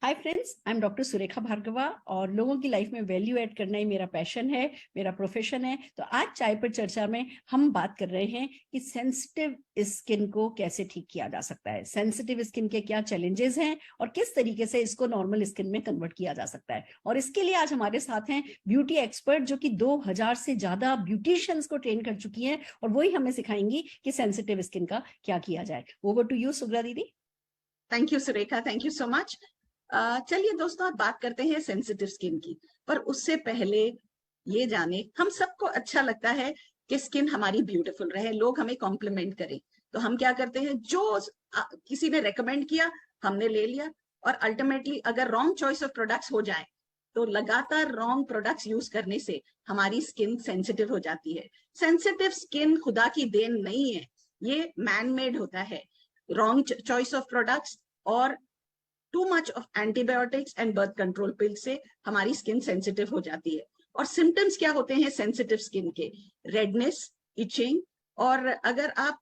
Hi friends, I am doctor Surekha Bhargava और लोगों की लाइफ में वैल्यू ऐड करना ही मेरा पैशन है, मेरा प्रोफेशन है। तो आज चाय पर चर्चा में हम बात कर रहे हैं कि सेंसिटिव स्किन को कैसे ठीक किया जा सकता है, सेंसिटिव स्किन के क्या चैलेंजेस हैं और किस तरीके से इसको नॉर्मल स्किन में कन्वर्ट किया जा सकता है। और इसके लिए आज हमारे साथ हैं ब्यूटी एक्सपर्ट जो कि 2000 से ज्यादा ब्यूटिशियंस को ट्रेन कर चुकी हैं और वही हमें सिखाएंगी कि सेंसिटिव स्किन का क्या किया जाए। ओवर टू यू सुग्रा दीदी। Thank you Surekha, thank you so much. चलिए दोस्तों, आज बात करते हैं सेंसिटिव स्किन की। पर उससे पहले ये जाने, हम सबको अच्छा लगता है कि स्किन हमारी ब्यूटीफुल रहे, लोग हमें कॉम्प्लीमेंट करें। तो हम क्या करते हैं, जो किसी ने रेकमेंड किया हमने ले लिया, और अल्टीमेटली अगर रॉन्ग चॉइस ऑफ प्रोडक्ट्स हो जाए तो लगातार रॉन्ग प्रोडक्ट्स यूज करने से हमारी स्किन सेंसिटिव हो जाती है। सेंसिटिव स्किन खुदा की देन नहीं है, ये मैन मेड होता है। रॉन्ग चॉइस ऑफ प्रोडक्ट्स और too much of antibiotics and birth control पिल से हमारी स्किन सेंसिटिव हो जाती है। और सिम्टम्स क्या होते हैं सेंसिटिव स्किन के? रेडनेस, इचिंग, और अगर आप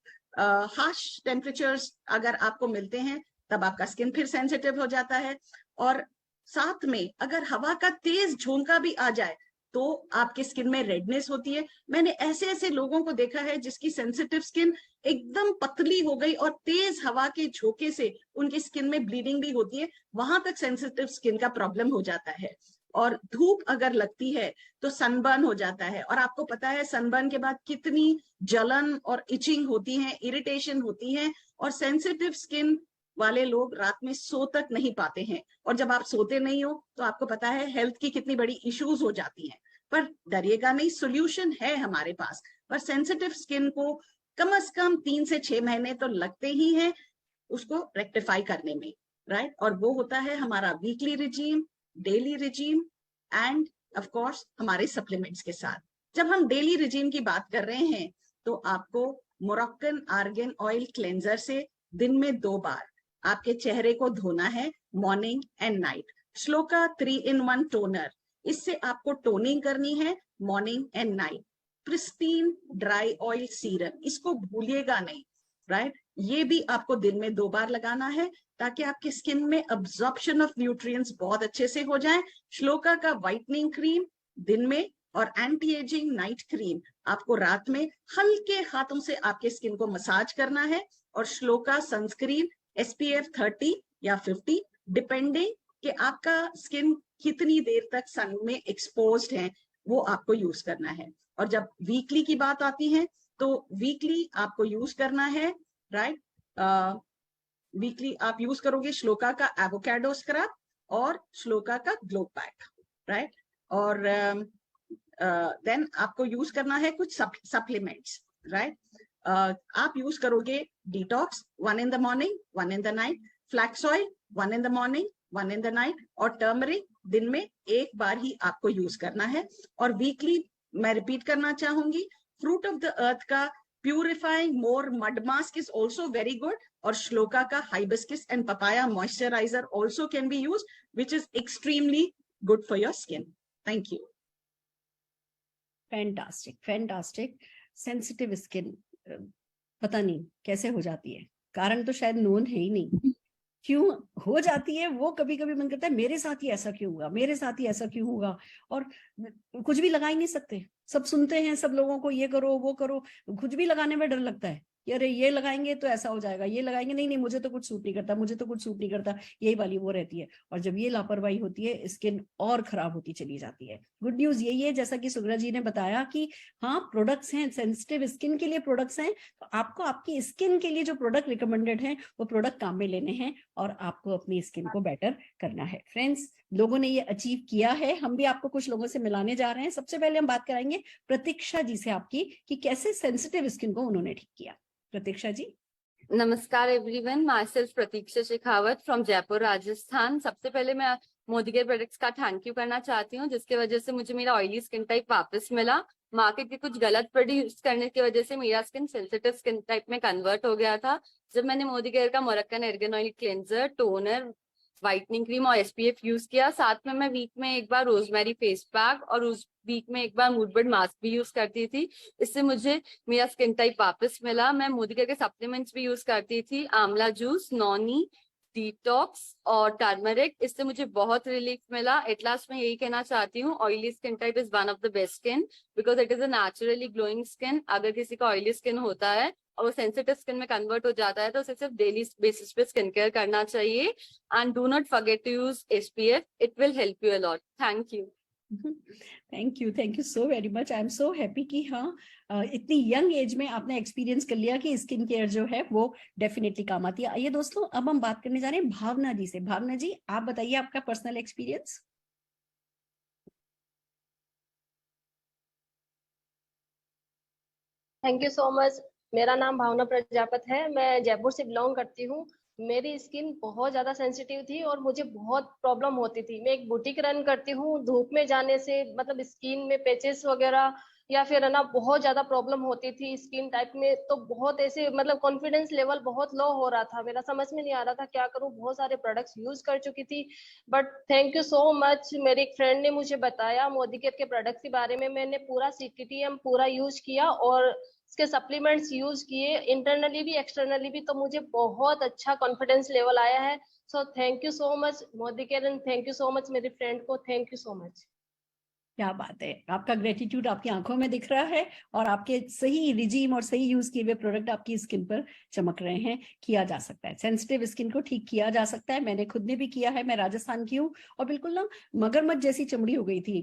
हार्श टेम्परेचर्स अगर आपको मिलते हैं तब आपका स्किन फिर सेंसिटिव हो जाता है। और साथ में अगर हवा का तेज झोंका भी आ जाए तो आपके स्किन में रेडनेस होती है। मैंने ऐसे ऐसे लोगों को देखा है जिसकी सेंसिटिव स्किन एकदम पतली हो गई और तेज हवा के झोंके से उनकी स्किन में ब्लीडिंग भी होती है, वहां तक सेंसिटिव स्किन का प्रॉब्लम हो जाता है। और धूप अगर लगती है तो सनबर्न हो जाता है, और आपको पता है सनबर्न के बाद कितनी जलन और इचिंग होती है, इरिटेशन होती है। और सेंसिटिव स्किन वाले लोग रात में सो तक नहीं पाते हैं, और जब आप सोते नहीं हो तो आपको पता है हेल्थ की कितनी बड़ी इश्यूज हो जाती हैं। पर डरिएगा नहीं, सोल्यूशन है हमारे पास। पर सेंसिटिव स्किन को कम से कम 3 से 6 महीने तो लगते ही हैं उसको रेक्टिफाई करने में, राइट। और वो होता है हमारा weekly regime, daily regime, end of course हमारे सप्लीमेंट्स के साथ। जब हम डेली रिजीम की बात कर रहे हैं तो आपको मोरक्कन आर्गन ऑयल क्लेंजर से दिन में 2 बार आपके चेहरे को धोना है, morning and night. Shloka 3-in-1 toner, इससे आपको टोनिंग करनी है morning and night. Pristine dry oil serum, इसको भूलिएगा नहीं, राइट। ये भी आपको दिन में 2 बार लगाना है ताकि आपकी स्किन में अब्जॉर्प्शन ऑफ न्यूट्रिएंट्स बहुत अच्छे से हो जाए। श्लोका का व्हाइटनिंग क्रीम दिन में, और एंटी एजिंग नाइट क्रीम आपको रात में हल्के हाथों से आपके स्किन को मसाज करना है। और श्लोका सनस्क्रीन SPF 30 या 50 डिपेंडिंग कि आपका स्किन कितनी देर तक सन में एक्सपोज्ड है, वो आपको यूज करना है। और जब वीकली की बात आती है तो वीकली आपको यूज करना है, राइट। वीकली आप यूज करोगे श्लोका का एवोकाडो स्क्रब और श्लोका का ग्लो पैक, राइट। और देन आपको यूज करना है कुछ सप्लीमेंट्स, राइट। आप यूज करोगे detox 1 in the morning 1 in the night, flax oil 1 in the morning 1 in the night, और टर्मरिक दिन में 1 बार ही आपको यूज करना है। और वीकली मैं रिपीट करना चाहूंगी, फ्रूट ऑफ द अर्थ का purifying more mud mask is also very good, और श्लोका का hibiscus and papaya moisturiser also can be use, which is extremely good for your skin. Thank you. Fantastic fantastic. Sensitive skin पता नहीं कैसे हो जाती है, कारण तो शायद नोन है ही नहीं, क्यों हो जाती है वो कभी कभी मन करता है मेरे साथ ही ऐसा क्यों हुआ, मेरे साथ ही ऐसा क्यों होगा। और कुछ भी लगा ही नहीं सकते, सब सुनते हैं सब लोगों को ये करो वो करो, कुछ भी लगाने में डर लगता है कि अरे ये लगाएंगे तो ऐसा हो जाएगा, ये लगाएंगे नहीं नहीं मुझे तो कुछ सूट नहीं करता, मुझे तो कुछ सूट नहीं करता, यही वाली वो रहती है। और जब ये लापरवाही होती है स्किन और खराब होती चली जाती है। गुड न्यूज यही है, जैसा कि सुग्रा जी ने बताया कि हाँ प्रोडक्ट्स हैं, सेंसिटिव स्किन के लिए प्रोडक्ट्स हैं, तो आपको आपकी स्किन के लिए जो प्रोडक्ट रिकमेंडेड है वो प्रोडक्ट काम में लेने हैं और आपको अपनी स्किन को बेटर करना है। फ्रेंड्स, लोगों ने ये अचीव किया है, हम भी आपको कुछ लोगों से मिलाने जा रहे हैं। सबसे पहले हम बात कराएंगे प्रतीक्षा जी से आपकी कि कैसे सेंसिटिव स्किन को उन्होंने ठीक किया। प्रतीक्षा जी। नमस्कार everyone, my self Pratiksha Shekhawat from Jaipur Rajasthan. सबसे पहले मैं मोदी केयर प्रोडक्ट्स का थैंक यू करना चाहती हूँ, जिसकी वजह से मुझे मेरा ऑयली स्किन टाइप वापस मिला। मार्केट के कुछ गलत प्रोडक्ट यूज करने की वजह से मेरा स्किन सेंसिटिव स्किन टाइप में कन्वर्ट हो गया था। जब मैंने मोदी केयर का Moroccan argan oil cleanser, toner, whitening cream और SPF यूज किया, साथ में मैं वीक में 1 बार रोजमेरी फेस पैक और उस वीक में 1 बार मूडबर्ड मास्क भी यूज करती थी। इससे मुझे मेरा स्किन टाइप वापस मिला। मैं मोदी केयर के सप्लीमेंट्स भी यूज करती थी, आंवला जूस, नॉनी, डिटॉक्स और टर्मरिक, इससे मुझे बहुत रिलीफ मिला। एट लास्ट मैं यही कहना चाहती हूँ, oily skin type is one of the best skin because it is a naturally glowing skin. अगर किसी का ऑयली स्किन होता है और वो सेंसिटिव स्किन में कन्वर्ट हो जाता है तो उसे सिर्फ डेली बेसिस पे स्किन केयर करना चाहिए। And do not forget to use SPF, it will help you a lot. Thank you. Thank you so very much. I am so happy कि हाँ इतनी यंग एज में आपने एक्सपीरियंस कर लिया कि स्किन केयर जो है वो डेफिनेटली काम आती है। आइए दोस्तों, अब हम बात करने जा रहे हैं भावना जी से। भावना जी, आप बताइए आपका personal experience. Thank you so much. मेरा नाम भावना प्रजापत है, मैं जयपुर से बिलोंग करती हूँ। मेरी स्किन बहुत ज्यादा सेंसिटिव थी और मुझे बहुत प्रॉब्लम होती थी। मैं एक बुटीक रन करती हूँ, धूप में जाने से मतलब स्किन में पैचेस वगैरह या फिर है ना बहुत ज्यादा प्रॉब्लम होती थी स्किन टाइप में। तो बहुत ऐसे मतलब कॉन्फिडेंस लेवल बहुत लो हो रहा था, मेरा समझ में नहीं आ रहा था क्या करूँ। बहुत सारे प्रोडक्ट्स यूज कर चुकी थी, but thank you so much, मेरी एक फ्रेंड ने मुझे बताया मोदी केयर के प्रोडक्ट्स के बारे में। मैंने पूरा CTTM पूरा यूज किया और इसके सप्लीमेंट्स यूज किए, इंटरनली भी एक्सटर्नली भी, तो मुझे बहुत अच्छा कॉन्फिडेंस लेवल आया है। So thank you so much Modi care and thank you so much मेरी फ्रेंड को। Thank you so much. क्या बात है, आपका ग्रेटिट्यूड आपकी आंखों में दिख रहा है और आपके सही रिजीम और सही यूज किए हुए प्रोडक्ट आपकी स्किन पर चमक रहे हैं। किया जा सकता है, सेंसिटिव स्किन को ठीक किया जा सकता है। मैंने खुद ने भी किया है, मैं राजस्थान की हूँ और बिल्कुल ना मगरमच्छ जैसी चमड़ी हो गई थी।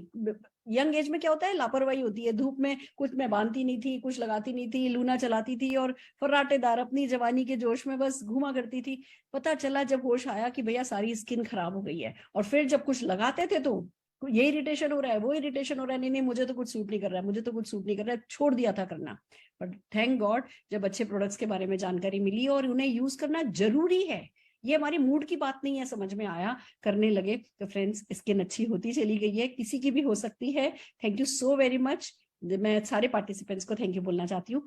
यंग एज में क्या होता है, लापरवाही होती है, धूप में कुछ मैं बांधती नहीं थी, कुछ लगाती नहीं थी, लूना चलाती थी और फर्राटेदार अपनी जवानी के जोश में बस घूमा करती थी। पता चला जब होश आया कि भैया सारी स्किन खराब हो गई है, और फिर जब कुछ लगाते थे तो ये इरिटेशन हो रहा है, वो इरिटेशन हो रहा है, नहीं नहीं मुझे तो कुछ सूट नहीं कर रहा है, मुझे तो कुछ सूट नहीं कर रहा है, छोड़ दिया था करना। बट थैंक गॉड जब अच्छे प्रोडक्ट्स के बारे में जानकारी मिली और उन्हें यूज करना जरूरी है, ये हमारी मूड की बात नहीं है, समझ में आया, करने लगे तो फ्रेंड्स स्किन अच्छी होती चली गई है, किसी की भी हो सकती है। Thank you so very much. मैं सारे पार्टिसिपेंट्स को थैंक यू बोलना चाहती हूँ।